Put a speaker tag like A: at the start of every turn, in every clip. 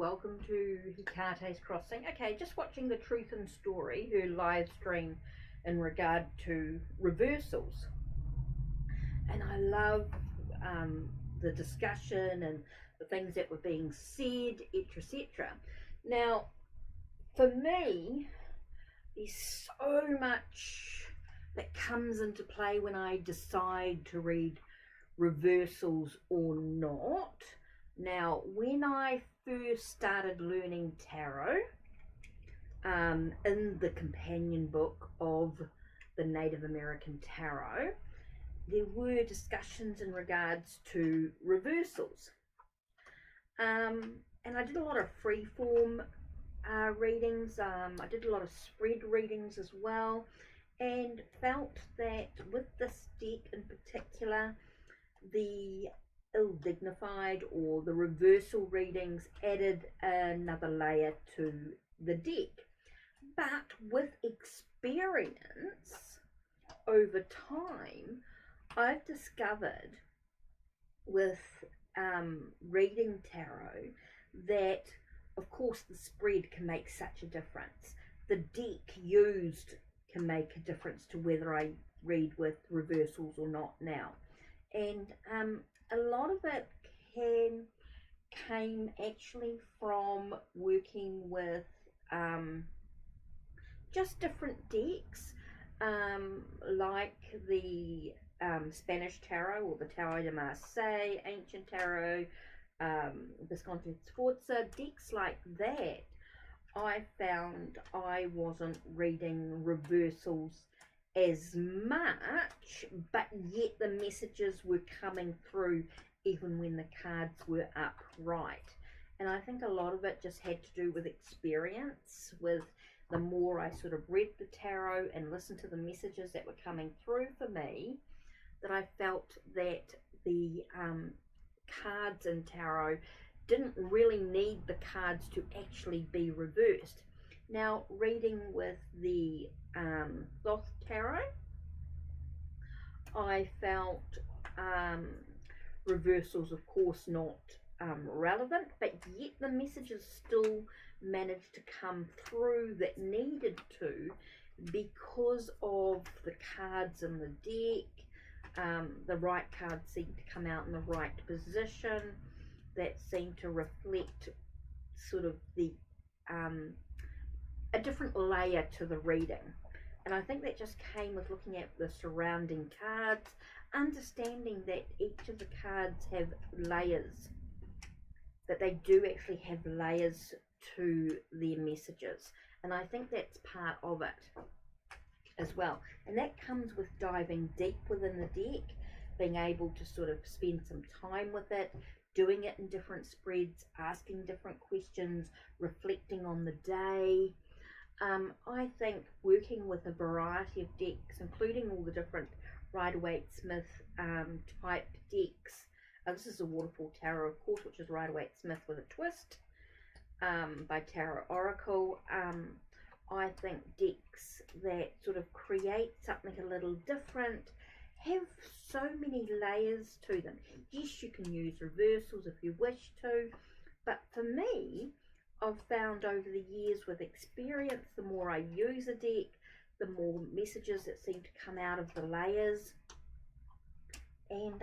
A: welcome to HeKate's Crossing. Okay, just watching the Truth and Story, her live stream in regard to reversals. And I love the discussion and the things that were being said, etc. Now, for me, there's so much that comes into play when I decide to read reversals or not. Now, when I first started learning tarot, in the companion book of the Native American Tarot, there were discussions in regards to reversals. And I did a lot of freeform readings. I did a lot of spread readings as well, and felt that with this deck in particular, the ill-dignified or the reversal readings added another layer to the deck. But with experience over time, I've discovered with reading tarot that, of course, the spread can make such a difference. The deck used can make a difference to whether I read with reversals or not now. And a lot of it came actually from working with just different decks, like the Spanish Tarot or the Tarot de Marseille, Ancient Tarot, Visconti Sforza, decks like that. I found I wasn't reading reversals as much, but yet the messages were coming through even when the cards were upright. And I think a lot of it just had to do with experience. With the more I sort of read the tarot and listened to the messages that were coming through for me, that I felt that the cards in tarot didn't really need the cards to actually be reversed. Now, reading with the Thoth Tarot, I felt reversals, of course, not relevant, but yet the messages still managed to come through that needed to, because of the cards in the deck. The right cards seemed to come out in the right position, that seemed to reflect sort of the a different layer to the reading. And I think that just came with looking at the surrounding cards, understanding that each of the cards have layers, that they do actually have layers to their messages. And I think that's part of it as well. And that comes with diving deep within the deck, being able to sort of spend some time with it, doing it in different spreads, asking different questions, reflecting on the day. I think working with a variety of decks, including all the different Rider-Waite-Smith type decks. This is a Waterfall Tarot, of course, which is Rider-Waite-Smith with a twist, by Tarot Oracle. I think decks that sort of create something a little different have so many layers to them. Yes, you can use reversals if you wish to, but for me, I've found over the years with experience, the more I use a deck, the more messages that seem to come out of the layers. And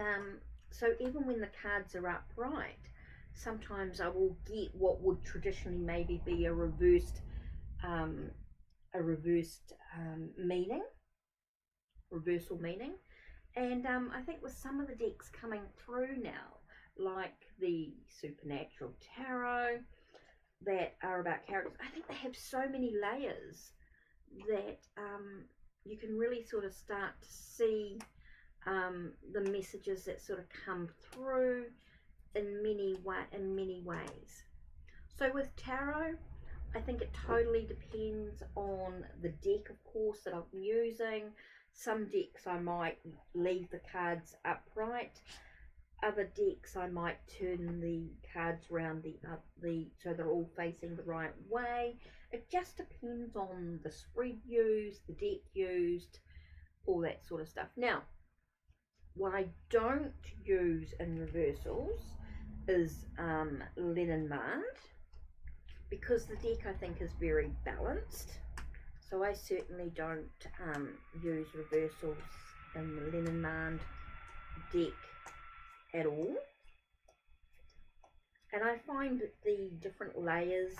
A: so even when the cards are upright, sometimes I will get what would traditionally maybe be a reversed meaning, reversal meaning. And I think with some of the decks coming through now, like the Supernatural Tarot, that are about characters, I think they have so many layers that you can really sort of start to see the messages that sort of come through in many ways. So with tarot, I think it totally depends on the deck, of course, that I'm using. Some decks I might leave the cards upright. Other decks I might turn the cards around so they're all facing the right way. It just depends on the spread used, the deck used, all that sort of stuff. Now, what I don't use in reversals is Leninmand. because the deck I think is very balanced. So I certainly don't use reversals in the Lenormand deck at all. And I find that the different layers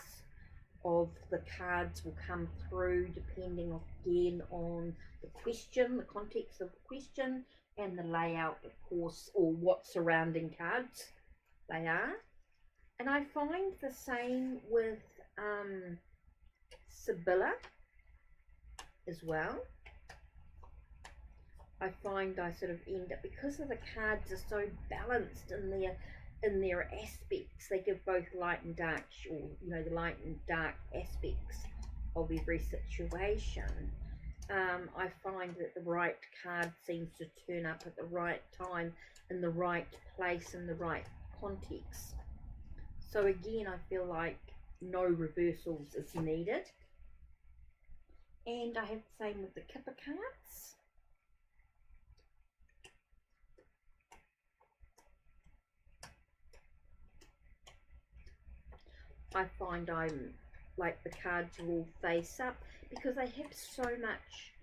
A: of the cards will come through depending again on the question, the context of the question, and the layout, of course, or what surrounding cards they are. And I find the same with Sibylla as well. I find I sort of end up, because of the cards are so balanced in their aspects, they give both light and dark, or the light and dark aspects of every situation. I find that the right card seems to turn up at the right time, in the right place, in the right context. So again, I feel like no reversals is needed. And I have the same with the Kipper cards. I find I'm like the cards are all face up, because they have so much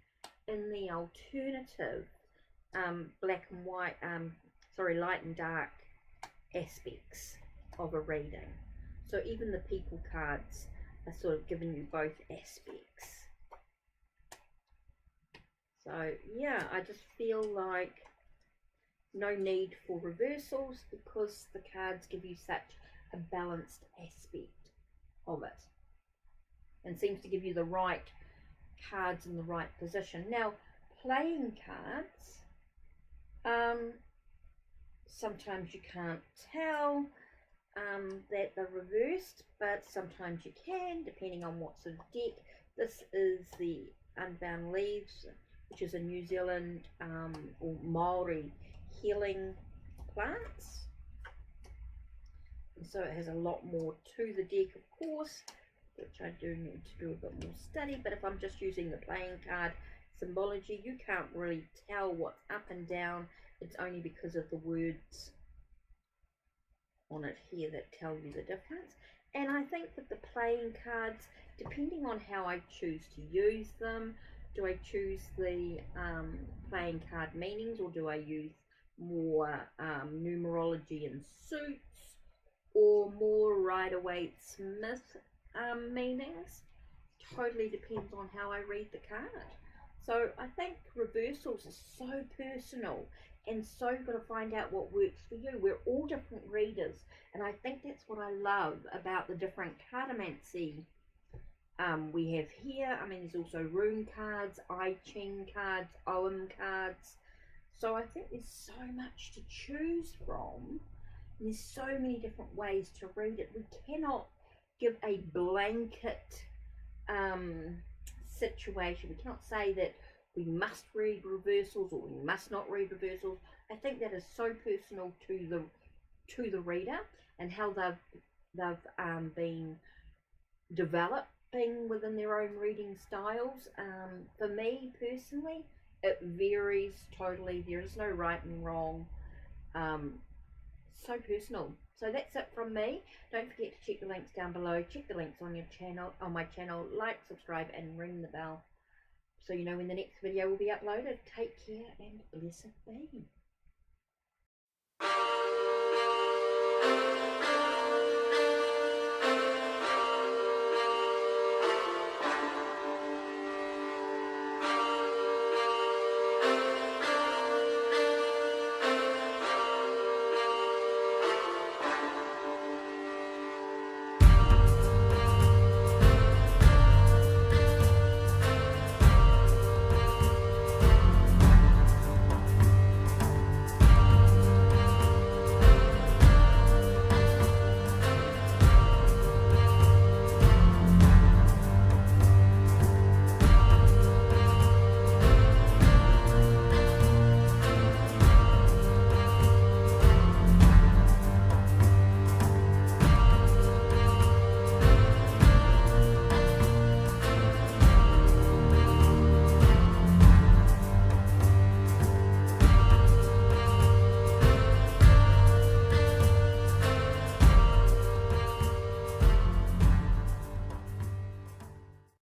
A: in the alternative black and white, light and dark aspects of a reading. So even the people cards are sort of giving you both aspects. So yeah, I just feel like no need for reversals, because the cards give you such a balanced aspect of it, and seems to give you the right cards in the right position. Now, playing cards, sometimes you can't tell that they're reversed, but sometimes you can, depending on what sort of deck. This is the Unbound Leaves, which is a New Zealand or Maori healing plants. And so it has a lot more to the deck, of course, which I do need to do a bit more study. But if I'm just using the playing card symbology, you can't really tell what's up and down. It's only because of the words on it here that tell you the difference. And I think that the playing cards, depending on how I choose to use them, do I choose the playing card meanings, or do I use more numerology and suits, or more Rider-Waite-Smith meanings? Totally depends on how I read the card. So I think reversals are so personal, and so you've got to find out what works for you. We're all different readers, and I think that's what I love about the different cartomancy we have here. I mean, there's also rune cards, I Ching cards, Ogham cards. So I think there's so much to choose from. And there's so many different ways to read it. We cannot give a blanket situation. We cannot say that we must read reversals or we must not read reversals. I think that is so personal to the reader, and how they've been developing within their own reading styles. For me personally, it varies totally. There is no right and wrong. So personal. So that's it from me. Don't forget to check the links down below. Check the links on my channel. Like, subscribe, and ring the bell so you know when the next video will be uploaded. Take care and blessed be.